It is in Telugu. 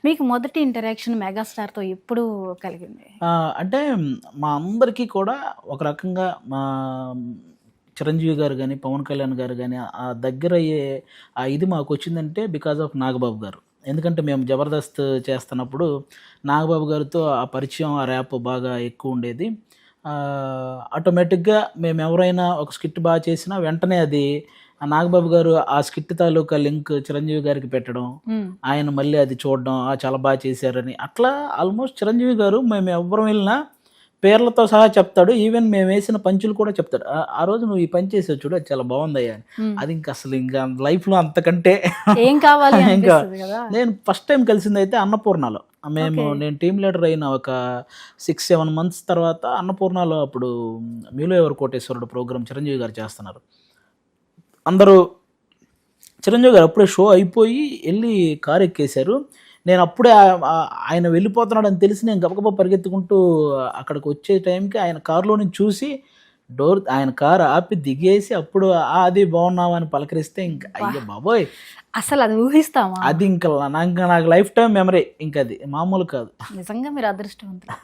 మీకు మొదటి ఇంటరాక్షన్ మెగాస్టార్తో ఎప్పుడు కలిగింది? అంటే మా అందరికీ కూడా ఒక రకంగా మా చిరంజీవి గారు గాని, పవన్ కళ్యాణ్ గారు గాని ఆ దగ్గరయ్యే ఇది మాకొచ్చిందంటే బికాజ్ ఆఫ్ నాగబాబు గారు. ఎందుకంటే మేము 'జబర్దస్త్' చేస్తున్నప్పుడు నాగబాబు గారితో ఆ పరిచయం, ఆ ర్యాప్ బాగా ఎక్కువుండేది. ఆటోమేటిక్‌గా మేమెవరైనా ఒక స్కిట్ చేసినా వెంటనే అది నాగబాబు గారు ఆ స్కిట్ తాలూకా లింక్ చిరంజీవి గారికి పెట్టడం, హ్మ్. ఆయన మళ్ళీ అది చూడడం, చాలా చేశారని. అట్లా ఆల్మోస్ట్ చిరంజీవి గారు మేమెవ్వరం వెళ్ళినా పేర్లతో సహా చెప్తాడు. ఈవెన్ మేమేసిన పంచులు కూడా చెప్తాడు. ఆ రోజు నువ్వు ఈ పని చేసావు చూడు అది చాలా బావుందయ్యా అని. హ్మ్. అది ఇంక లైఫ్‌లో అంతకంటే ఏం కావాలి ఇంకా అనిపిస్తది గదా! నేను ఫస్ట్ టైమ్ కలిసిందైతే అన్నపూర్ణలో. ఓకే. నేను టీమ్ లీడర్ అయిన ఒక 6, 7 మంత్స్ తర్వాత అన్నపూర్ణలో అప్పుడు 'మీలో ఎవరు కోటేశ్వరుడు' ప్రోగ్రామ్ చిరంజీవి గారు చేస్తున్నారు. అందరూ చిరంజీవి గారు అప్పుడే షో అయిపోయి ఎళ్లి కారు ఎక్కేశారు. నేను అప్పుడే ఆయన వెళ్ళిపోతున్నాడని తెలిసి నేను గబగబా పరిగెత్తుకుంటూ అక్కడికొచ్చే టైంకి ఆయన కారులో నుంచి చూసి ఆయన కారు ఆపి దిగేసి అప్పుడు అది బాగున్నావా అని పలకరిస్తే ఇంక అబ్బా! అయ్య బాబోయ్! అసలది ఊహిస్తామా? అది ఇంక నాకు లైఫ్ టైమ్ మెమరీ ఇంకది మామూలు కాదు. నిజంగా మీరు అదృష్టవంతులు.